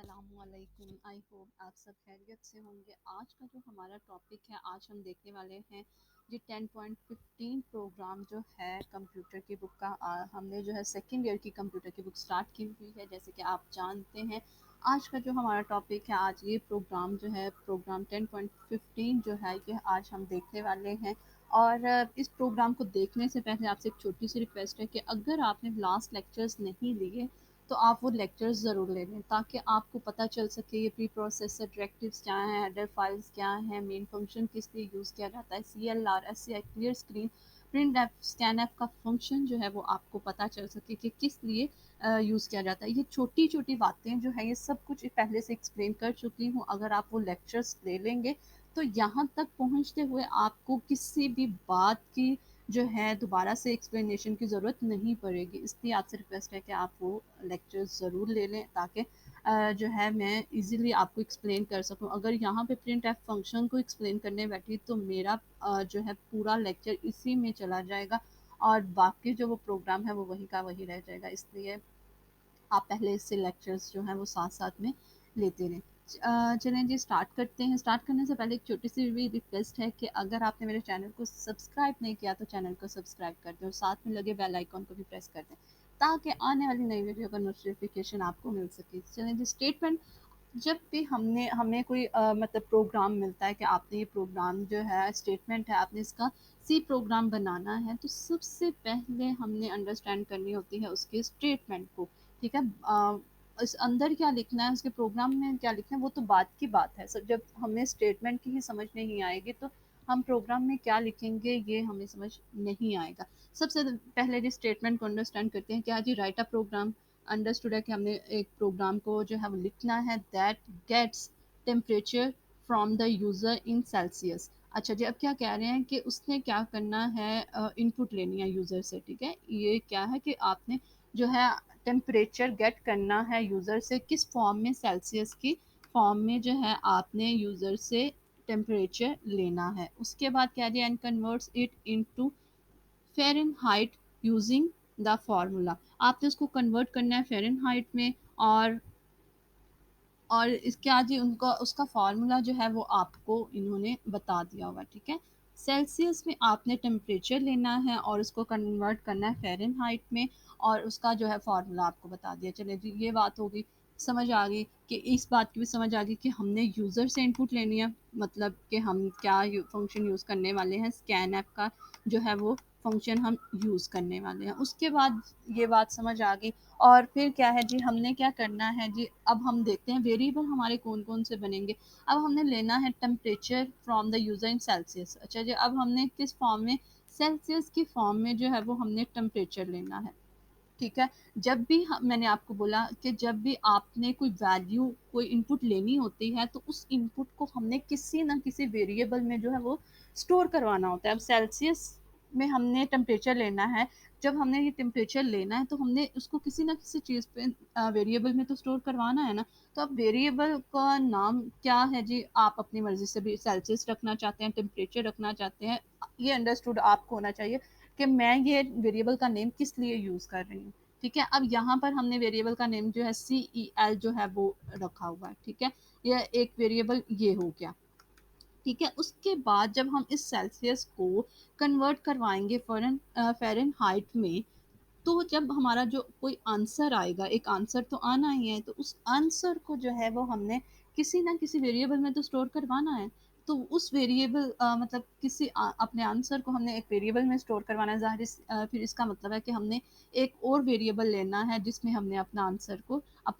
अस्सलामुअलैकुम। I hope आप सब खैरियत से होंगे। आज का जो हमारा टॉपिक है, आज हम देखने वाले हैं ये 10.15 प्रोग्राम जो है कंप्यूटर की बुक का। हमने जो है सेकेंड ईयर की कंप्यूटर की बुक स्टार्ट की हुई है। जैसे कि आप जानते हैं, आज का जो हमारा टॉपिक है, आज ये प्रोग्राम जो है प्रोग्राम 10.15 जो है ये आज हम देखने वाले हैं। और इस प्रोग्राम को देखने से पहले आपसे एक छोटी सी रिक्वेस्ट है कि अगर आपने लास्ट लेक्चर्स नहीं लिए तो आप वो लेक्चर्स ज़रूर ले लें, ताकि आपको पता चल सके ये प्री प्रोसेसर डायरेक्टिव्स क्या हैं, हेडर फाइल्स क्या हैं, मेन फंक्शन किस लिए यूज़ किया जाता है, CLR, SCI, clear screen, print F, scan F का फंक्शन जो है वो आपको पता चल सके कि किस लिए यूज़ किया जाता है। ये छोटी छोटी बातें जो है ये सब कुछ पहले से एक्सप्लेन कर चुकी हूँ। अगर आप वो लेक्चर्स ले लेंगे तो यहाँ तक पहुँचते हुए आपको किसी भी बात की जो है दोबारा से एक्सप्लेनेशन की ज़रूरत नहीं पड़ेगी। इसलिए आपसे रिक्वेस्ट है कि आप वो लेक्चर्स ज़रूर ले लें, ताकि जो है मैं इजीली आपको एक्सप्लेन कर सकूं। अगर यहाँ पे प्रिंट एफ फंक्शन को एक्सप्लेन करने बैठी तो मेरा जो है पूरा लेक्चर इसी में चला जाएगा और बाकी जो वो प्रोग्राम है वो वही का वही रह जाएगा। इसलिए आप पहले इससे लेक्चर्स जो हैं वो साथ साथ में लेते रहें। चलें जी, स्टार्ट करते हैं। स्टार्ट करने से पहले एक छोटी सी भी रिक्वेस्ट है कि अगर आपने मेरे चैनल को सब्सक्राइब नहीं किया तो चैनल को सब्सक्राइब कर दें और साथ में लगे बेल आइकॉन को भी प्रेस कर दें, ताकि आने वाली नई वीडियो का नोटिफिकेशन आपको मिल सके। चलें जी, स्टेटमेंट। जब भी हमें कोई मतलब प्रोग्राम मिलता है कि आपने ये प्रोग्राम जो है स्टेटमेंट है, आपने इसका सी प्रोग्राम बनाना है, तो सबसे पहले हमने अंडरस्टैंड करनी होती है उसके स्टेटमेंट को। ठीक है। इस अंदर क्या लिखना है, उसके प्रोग्राम में क्या लिखना है, वो तो बात की बात है। जब हमें स्टेटमेंट की ही समझ नहीं आएगी तो हम प्रोग्राम में क्या लिखेंगे ये हमें समझ नहीं आएगा। सबसे पहले जी स्टेटमेंट को अंडरस्टैंड करते हैं। क्या जी, राइट अ प्रोग्राम। अंडरस्टूड है कि हमने एक प्रोग्राम को जो है वो लिखना है, that gets temperature from the user in Celsius. अच्छा जी, अब क्या कह रहे हैं कि उसने क्या करना है, इनपुट लेनी है यूज़र से। ठीक है, ये क्या है कि आपने जो है टेम्परेचर गेट करना है यूज़र से, किस फॉर्म में, सेल्सियस की फॉर्म में जो है आपने यूज़र से टेम्परेचर लेना है। उसके बाद कह दिया and converts it into Fahrenheit using the formula. आपने उसको कन्वर्ट करना है फ़ारेनहाइट में। और इसके आज ही उनका उसका फार्मूला जो है वो आपको इन्होंने बता दिया हुआ। ठीक है, सेल्सियस में आपने टेम्परेचर लेना है और उसको कन्वर्ट करना है फ़ारेनहाइट में, और उसका जो है फार्मूला आपको बता दिया। चलिए जी, ये बात होगी, समझ आ गई। कि इस बात की भी समझ आ गई कि हमने यूज़र से इनपुट लेनी है, मतलब कि हम क्या फंक्शन यूज़ करने वाले हैं, स्कैन ऐप का जो है वो फंक्शन हम यूज़ करने वाले हैं। उसके बाद ये बात समझ आ गई। और फिर क्या है जी, हमने क्या करना है जी, अब हम देखते हैं वेरिएबल हमारे कौन कौन से बनेंगे। अब हमने लेना है temperature from the user in Celsius. अच्छा जी, अब हमने किस फॉर्म में, सेल्सियस की फॉर्म में जो है वो हमने टेम्परेचर लेना है। ठीक है। जब भी मैंने आपको बोला कि जब भी आपने कोई वैल्यू, कोई इनपुट लेनी होती है तो उस इनपुट को हमने किसी ना किसी वेरिएबल में जो है वो स्टोर करवाना होता है। अब सेल्सियस में हमने टेम्परेचर लेना है। जब हमने ये टेम्परेचर लेना है तो हमने उसको किसी ना किसी चीज़ पे, वेरिएबल में तो स्टोर करवाना है ना। तो अब वेरिएबल का नाम क्या है जी, आप अपनी मर्जी से भी सेल्सियस रखना चाहते हैं, टेम्परेचर रखना चाहते हैं, ये अंडरस्टूड आपको होना चाहिए कि मैं ये वेरिएबल का नेम किस लिए यूज़ कर रही हूँ। ठीक है, अब यहाँ पर हमने वेरिएबल का नेम जो है CEL जो है वो रखा हुआ है। ठीक है, यह एक वेरिएबल ये हो गया। ठीक है, उसके बाद जब हम इस सेल्सियस को कन्वर्ट करवाएंगे फ़ारेनहाइट में, तो जब हमारा जो कोई आंसर आएगा, एक आंसर तो आना ही है, तो उस आंसर को जो है वो हमने किसी ना किसी वेरिएबल में तो स्टोर करवाना है। तो उस वेरिएबल मतलब अपने आंसर को हमने एक वेरिएबल में स्टोर करवाना है। फिर इसका मतलब है कि हमने एक और वेरिएबल लेना है जिसमें हमने अपने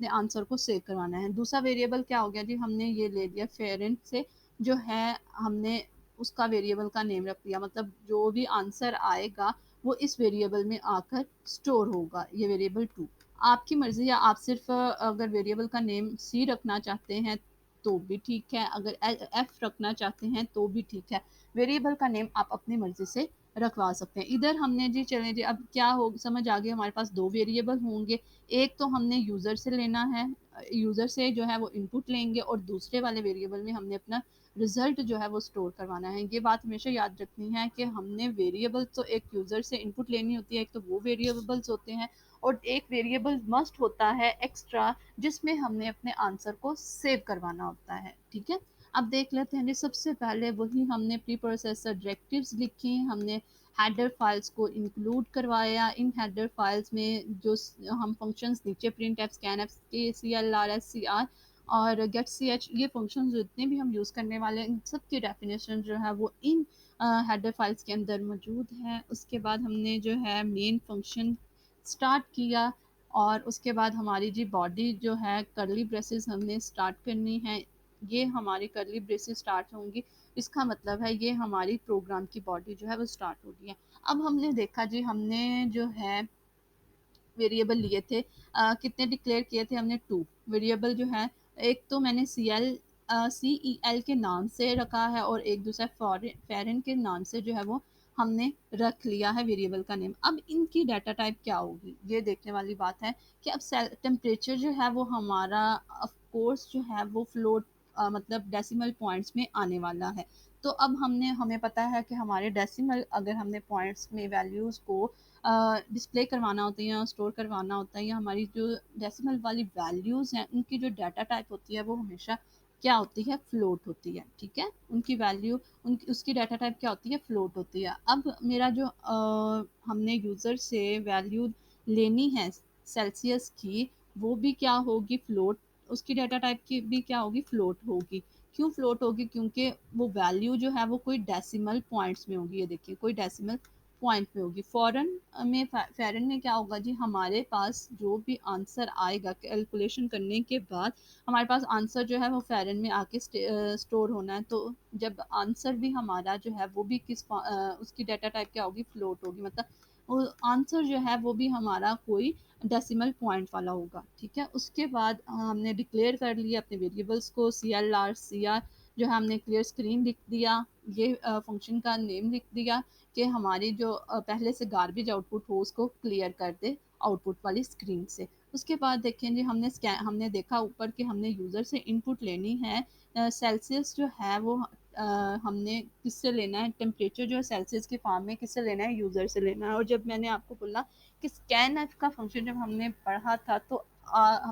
आंसर को सेव करवाना है। दूसरा वेरिएबल क्या हो गया जी, हमने ये ले लिया फेरेंट से जो है, हमने उसका वेरिएबल का नेम रख दिया। मतलब जो भी आंसर आएगा वो इस वेरिएबल में आकर स्टोर होगा, ये वेरिएबल 2। आपकी मर्ज़ी है, आप सिर्फ अगर वेरिएबल का नेम सी रखना चाहते हैं तो भी ठीक है, अगर एफ रखना चाहते हैं तो भी ठीक है। वेरिएबल का नेम आप अपनी मर्ज़ी से रखवा सकते हैं। इधर हमने जी, चलें जी, अब क्या हो, समझ आ गई, हमारे पास दो वेरिएबल होंगे। एक तो हमने यूज़र से लेना है, यूज़र से जो है वो इनपुट लेंगे, और दूसरे वाले वेरिएबल में हमने अपना रिजल्ट जो है वो स्टोर करवाना है। ये बात हमेशा याद रखनी है कि हमने वेरिएबल तो एक यूज़र से इनपुट लेनी होती है, एक तो वो वेरिएबल्स होते हैं, और एक वेरिएबल मस्ट होता है एक्स्ट्रा, जिसमें हमने अपने आंसर को सेव करवाना होता है। ठीक है, अब देख लेते हैं जी। सबसे पहले वही हमने प्री प्रोसेसर डायरेक्टिव्स लिखी, हमने हेडर फाइल्स को इंक्लूड करवाया। इन हेडर फाइल्स में जो हम फंक्शंस नीचे प्रिंट एफ, स्कैन एफ, के C L R, S C R और गेट सी एच, ये फंक्शंस जितने भी हम यूज़ करने वाले हैं इन सब की डेफिनेशन जो है वो इन हेडर फाइल्स के अंदर मौजूद है। उसके बाद हमने जो है मेन फंक्शन स्टार्ट किया, और उसके बाद हमारी जी बॉडी जो है करली ब्रेसेस हमने स्टार्ट करनी है। ये हमारी करली ब्रेसेस स्टार्ट होंगी, इसका मतलब है ये हमारी प्रोग्राम की बॉडी जो है वो स्टार्ट हो रही है। अब हमने देखा जी, हमने जो है वेरिएबल लिए थे, कितने डिक्लेयर किए थे हमने, 2 वेरिएबल जो है। एक तो मैंने सी ई एल के नाम से रखा है, और एक दूसरा फेरन के नाम से जो है वो हमने रख लिया है वेरिएबल का नेम। अब इनकी डाटा टाइप क्या होगी, ये देखने वाली बात है कि अब टेम्परेचर जो है वो हमारा ऑफ कोर्स जो है वो फ्लोट मतलब डेसिमल पॉइंट्स में आने वाला है। तो अब हमें पता है कि हमारे डेसिमल अगर हमने पॉइंट्स में वैल्यूज़ को डिस्प्ले करवाना होता है या स्टोर करवाना होता है, या हमारी जो डेसिमल वाली वैल्यूज़ हैं उनकी जो डाटा टाइप होती है वो हमेशा क्या होती है, फ्लोट होती है। ठीक है, उनकी वैल्यू उनकी उसकी डाटा टाइप क्या होती है, फ्लोट होती है। अब मेरा जो हमने यूज़र से वैल्यू लेनी है सेल्सियस की, वो भी क्या होगी, फ्लोट। उसकी डाटा टाइप की भी क्या होगी, फ्लोट होगी। क्यों फ्लोट होगी, क्योंकि वो वैल्यू जो है वो कोई डेसिमल पॉइंट्स में होगी। ये देखिए, कोई डेसिमल पॉइंट पे होगी। फॉरेन में फेरन में क्या होगा जी, हमारे पास जो भी आंसर आएगा कैलकुलेशन करने के बाद, हमारे पास आंसर जो है वो फेरन में आके स्टोर होना है। तो जब आंसर भी हमारा जो है वो भी उसकी डाटा टाइप क्या होगी, फ्लोट होगी। मतलब वो आंसर जो है वो भी हमारा कोई डेसिमल पॉइंट वाला होगा। ठीक है, उसके बाद हमने डिक्लेयर कर लिया अपने वेरिएबल्स को, C L R C R जो है हमने क्लियर स्क्रीन लिख दिया, ये फंक्शन का नेम लिख दिया कि हमारी जो पहले से गार्बेज आउटपुट हो उसको क्लियर कर दे आउटपुट वाली स्क्रीन से। उसके बाद देखें जी, हमने देखा ऊपर कि हमने यूज़र से इनपुट लेनी है। सेल्सियस जो है वो हमने किससे लेना है, टेम्परेचर जो है सेल्सियस के फॉर्म में किससे लेना है, यूज़र से लेना है। और जब मैंने आपको बोला कि स्कैन एफ का फंक्शन जब हमने पढ़ा था, तो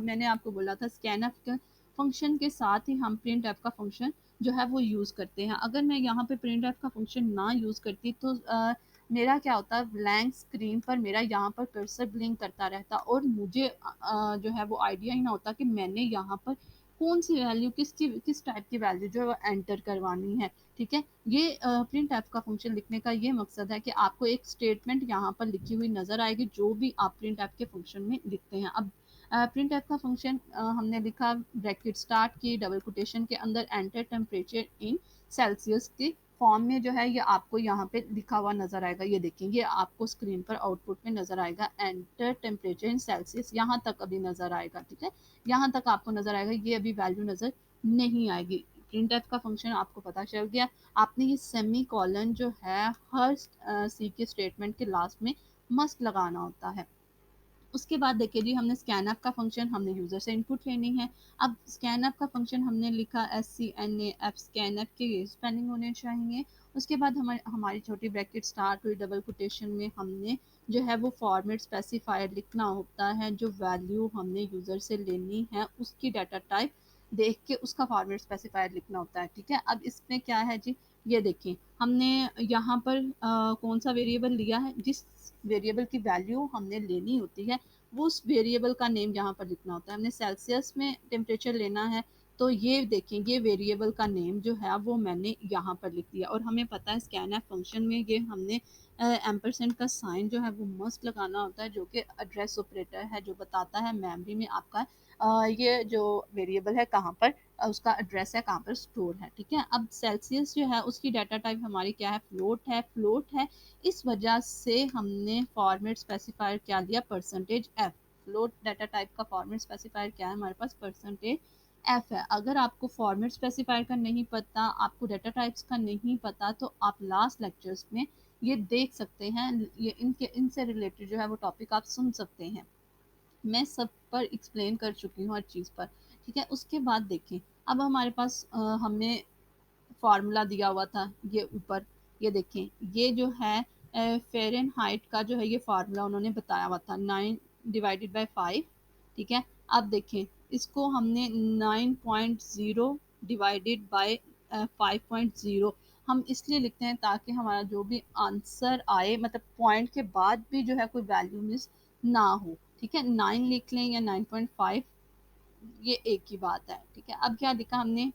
मैंने आपको बोला था स्कैन एफ के फंक्शन के साथ ही हम प्रिंट एफ का फंक्शन जो है वो यूज़ करते हैं। अगर मैं यहाँ पे प्रिंट एफ का फंक्शन ना यूज़ करती तो मेरा क्या होता है, ब्लैंक स्क्रीन पर मेरा यहाँ पर कर्सर ब्लिंक करता रहता, और मुझे जो है वो आइडिया ही ना होता कि मैंने यहाँ पर कौन सी वैल्यू किस टाइप की वैल्यू जो है वो एंटर करवानी है। ठीक है, ये प्रिंट एफ का फंक्शन लिखने का ये मकसद है कि आपको एक स्टेटमेंट यहाँ पर लिखी हुई नज़र आएगी जो भी आप प्रिंट एफ के फंक्शन में लिखते हैं। अब प्रिंट एफ का फंक्शन हमने लिखा, ब्रैकेट स्टार्ट की, डबल कोटेशन के अंदर एंटर टेम्परेचर इन सेल्सियस की फॉर्म में जो है ये आपको यहाँ पे लिखा हुआ नजर आएगा। ये देखें, ये आपको स्क्रीन पर आउटपुट में नजर आएगा, एंटर टेम्परेचर इन सेल्सियस, यहाँ तक अभी नजर आएगा। ठीक है, यहाँ तक आपको नजर आएगा, ये अभी वैल्यू नजर नहीं आएगी। प्रिंट एफ का फंक्शन आपको पता चल गया। आपने ये सेमी कॉलन जो है हर सी के स्टेटमेंट के लास्ट में मस्ट लगाना होता है। उसके बाद देखिए जी, हमने स्कैन एप का फंक्शन हमने यूज़र से इनपुट लेनी है। अब स्कैन एप का फंक्शन हमने लिखा, S C N A F, scan app के ये स्पेलिंग होने चाहिए। उसके बाद हमारी छोटी ब्रैकेट स्टार्ट हुई, डबल कोटेशन में हमने जो है वो फॉर्मेट स्पेसिफायर लिखना होता है। जो वैल्यू हमने यूज़र से लेनी है उसकी डाटा टाइप देख के उसका फॉर्मेट स्पेसिफायर लिखना होता है। ठीक है, अब इसमें क्या है जी, ये देखिए, हमने यहाँ पर कौन सा वेरिएबल लिया है, जिस वेरिएबल की वैल्यू हमने लेनी होती है वो उस वेरिएबल का नेम यहाँ पर लिखना होता है। हमने सेल्सियस में टेम्परेचर लेना है, तो ये देखें, ये वेरिएबल का नेम जो है वो मैंने यहाँ पर लिख दिया। और हमें पता है स्कैन एफ फंक्शन में ये हमने एम्परसेंड का साइन जो है वो मस्ट लगाना होता है, जो कि एड्रेस ऑपरेटर है, जो बताता है मेमोरी में आपका ये जो वेरिएबल है कहाँ पर उसका एड्रेस है, कहाँ पर स्टोर है। ठीक है, अब सेल्सियस जो है उसकी डाटा टाइप हमारी क्या है, फ्लोट है। इस वजह से हमने फॉर्मेट स्पेसिफायर क्या लिया, percentage F. Float data type का फॉर्मेट स्पेसिफायर क्या है हमारे पास, परसेंटेज एफ है। अगर आपको फॉर्मेट स्पेसिफायर का नहीं पता, आपको डाटा टाइप्स का नहीं पता, तो आप लास्ट लेक्चर्स में ये देख सकते हैं, ये इनसे रिलेटेड जो है वो टॉपिक आप सुन सकते हैं। मैं सब पर एक्सप्लेन कर चुकी हूँ हर चीज़ पर। ठीक है, उसके बाद देखें, अब हमारे पास हमने फार्मूला दिया हुआ था ये ऊपर, ये देखें, ये जो है फ़ारेनहाइट का जो है ये फार्मूला उन्होंने बताया हुआ था, डिवाइडेड बाय 5, ठीक है। अब देखें, इसको हमने 9.0 डिवाइडेड बाय 5.0 हम इसलिए लिखते हैं ताकि हमारा जो भी आंसर आए, मतलब पॉइंट के बाद भी जो है कोई वैल्यू मिस ना हो, ठीक है। 9 लिख लें या 9.5, ये एक ही बात है, ठीक है। अब क्या लिखा हमने,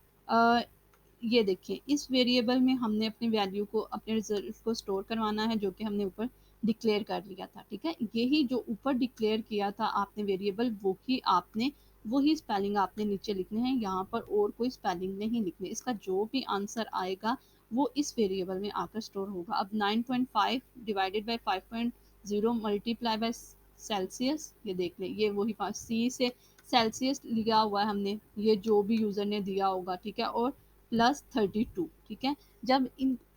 ये देखिए, इस वेरिएबल में हमने अपनी वैल्यू को, अपने रिजल्ट को स्टोर करवाना है, जो कि हमने ऊपर डिक्लेयर कर लिया था, ठीक है। यही जो ऊपर डिक्लेयर किया था आपने वेरिएबल, वो ही आपने, वही स्पेलिंग आपने नीचे लिखने हैं, यहाँ पर और कोई स्पेलिंग नहीं लिखनी। इसका जो भी आंसर आएगा वो इस वेरिएबल में आकर स्टोर होगा। अब 9.5 divided by 5.0 multiply by Celsius, ये देख लें, ये वही सी से सेल्सियस लिया हुआ है हमने, ये जो भी यूज़र ने दिया होगा, ठीक है, और +32, ठीक है। जब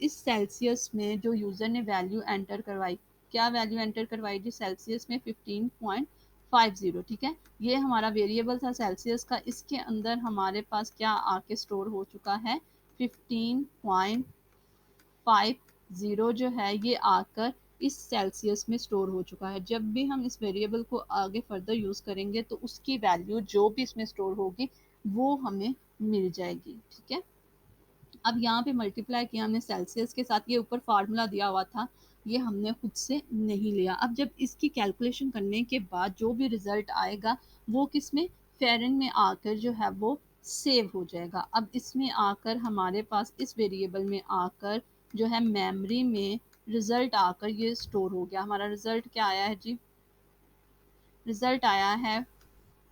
इस सेल्सियस में जो यूज़र ने वैल्यू एंटर करवाई, क्या वैल्यू एंटर करवाई जी, सेल्सियस में 15.50, ठीक है। ये हमारा वेरिएबल था सेल्सियस का, इसके अंदर हमारे पास क्या आके स्टोर हो चुका है, 15.50 जो है ये आकर इस सेल्सियस में स्टोर हो चुका है। जब भी हम इस वेरिएबल को आगे फर्दर यूज़ करेंगे तो उसकी वैल्यू जो भी इसमें स्टोर होगी वो हमें मिल जाएगी, ठीक है। अब यहाँ पे मल्टीप्लाई किया हमने सेल्सियस के साथ, ये ऊपर फार्मूला दिया हुआ था, ये हमने खुद से नहीं लिया। अब जब इसकी कैलकुलेशन करने के बाद जो भी रिजल्ट आएगा वो किस में, फेरन में आकर जो है वो सेव हो जाएगा। अब इसमें आकर हमारे पास इस वेरिएबल में आकर जो है मेमोरी में रिजल्ट आकर ये स्टोर हो गया। हमारा रिजल्ट क्या आया है जी, रिजल्ट आया है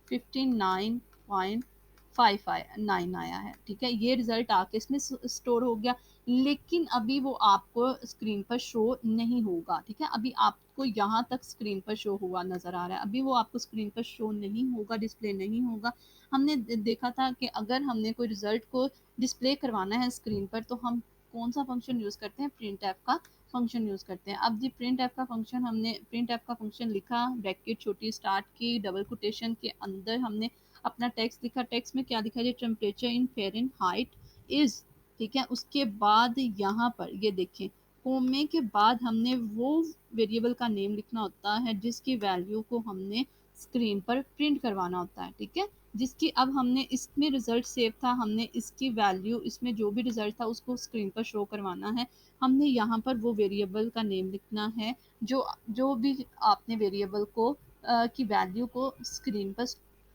59.559 आया है, ठीक है। ये रिजल्ट आके इसमें स्टोर हो गया, लेकिन अभी वो आपको स्क्रीन पर शो नहीं होगा, ठीक है। अभी आपको यहाँ तक स्क्रीन पर शो हुआ नज़र आ रहा है, अभी वो आपको स्क्रीन पर शो नहीं होगा, डिस्प्ले नहीं होगा। हमने देखा था कि अगर हमने कोई रिजल्ट को डिस्प्ले करवाना है स्क्रीन पर तो हम कौन सा फंक्शन यूज़ करते हैं, प्रिंट एफ का फंक्शन यूज़ करते हैं। अब जी प्रिंट एफ का फंक्शन, हमने प्रिंट एफ का फंक्शन लिखा, ब्रैकेट छोटी स्टार्ट की, डबल कोटेशन के अंदर हमने अपना टेक्स्ट लिखा। टेक्स्ट में क्या लिखा है, टेम्परेचर इन फ़ारेनहाइट इज़, ठीक है। उसके बाद यहाँ पर ये देखें, कोमे के बाद हमने वो वेरिएबल का नेम लिखना होता है जिसकी वैल्यू को हमने स्क्रीन पर प्रिंट करवाना होता है, ठीक है। जिसकी अब हमने, इसमें रिजल्ट सेव था, हमने इसकी वैल्यू, इसमें जो भी रिजल्ट था उसको स्क्रीन पर शो करवाना है। हमने यहाँ पर वो वेरिएबल का नेम लिखना है जो जो भी आपने वेरिएबल को की वैल्यू को स्क्रीन पर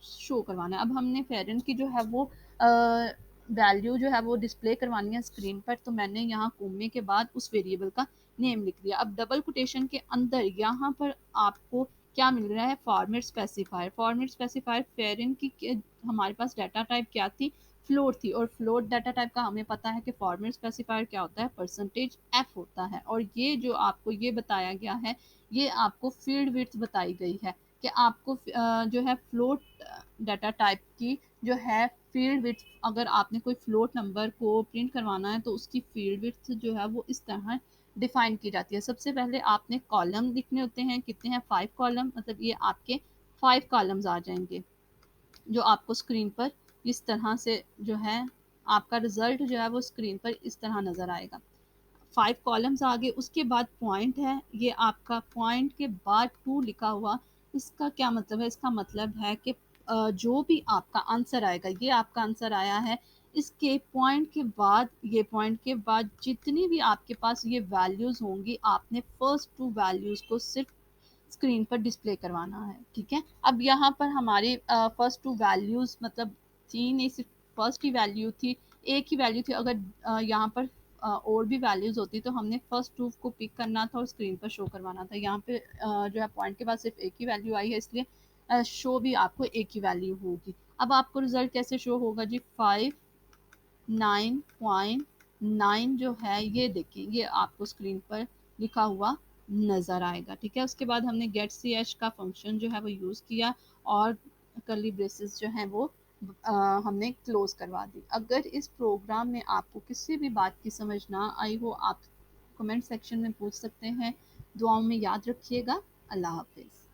शो करवाना है। अब हमने फेरन की जो है वो वैल्यू जो है वो डिस्प्ले करवानी है स्क्रीन पर, तो मैंने यहाँ कोमे के बाद उस वेरिएबल का नेम लिख दिया। अब डबल कोटेशन के अंदर यहाँ पर आपको क्या मिल रहा है, फॉर्मेट स्पेसिफायर। फॉर्मेट स्पेसिफायर फेरन की हमारे पास डाटा टाइप क्या थी, फ्लोट थी, और फ्लोट डाटा टाइप का हमें पता है कि फॉर्मेट स्पेसिफायर क्या होता है, परसेंटेज एफ होता है। और ये जो आपको ये बताया गया है, ये आपको फील्ड विड्थ बताई गई है कि आपको जो है फ्लोट डाटा टाइप की जो है फील्ड विड्थ, अगर आपने कोई फ्लोट नंबर को प्रिंट करवाना है तो उसकी फील्ड विड्थ जो है वो इस तरह डिफाइन की जाती है। सबसे पहले आपने कॉलम लिखने होते हैं, कितने हैं, 5 कॉलम, मतलब ये आपके 5 कॉलम्स आ जाएंगे जो आपको स्क्रीन पर इस तरह से जो है आपका रिजल्ट जो है वो स्क्रीन पर इस तरह नज़र आएगा। 5 कॉलम्स आ गए, उसके बाद पॉइंट है, ये आपका पॉइंट के बाद 2 लिखा हुआ, इसका क्या मतलब है, इसका मतलब है कि जो भी आपका आंसर आएगा, ये आपका आंसर आया है, इसके पॉइंट के बाद, ये पॉइंट के बाद जितनी भी आपके पास ये वैल्यूज़ होंगी, आपने फर्स्ट 2 वैल्यूज़ को सिर्फ स्क्रीन पर डिस्प्ले करवाना है, ठीक है। अब यहाँ पर हमारी फर्स्ट 2 वैल्यूज़ मतलब थी नहीं, सिर्फ फर्स्ट ही वैल्यू थी, एक ही वैल्यू थी। अगर यहाँ पर और भी वैल्यूज़ होती तो हमने फर्स्ट 2 को पिक करना था और स्क्रीन पर शो करवाना था। यहाँ पे जो है पॉइंट के बाद सिर्फ एक ही वैल्यू आई है, इसलिए शो भी आपको एक ही वैल्यू होगी। अब आपको रिजल्ट कैसे शो होगा जी, 59.9 जो है ये देखिए, ये आपको स्क्रीन पर लिखा हुआ नज़र आएगा, ठीक है। उसके बाद हमने गेट सी एच का फंक्शन जो है वो यूज़ किया और कर्ली ब्रेसेस जो हैं वो हमने क्लोज करवा दी। अगर इस प्रोग्राम में आपको किसी भी बात की समझ ना आई हो, आप कमेंट सेक्शन में पूछ सकते हैं। दुआओं में याद रखिएगा। अल्लाह हाफिज़।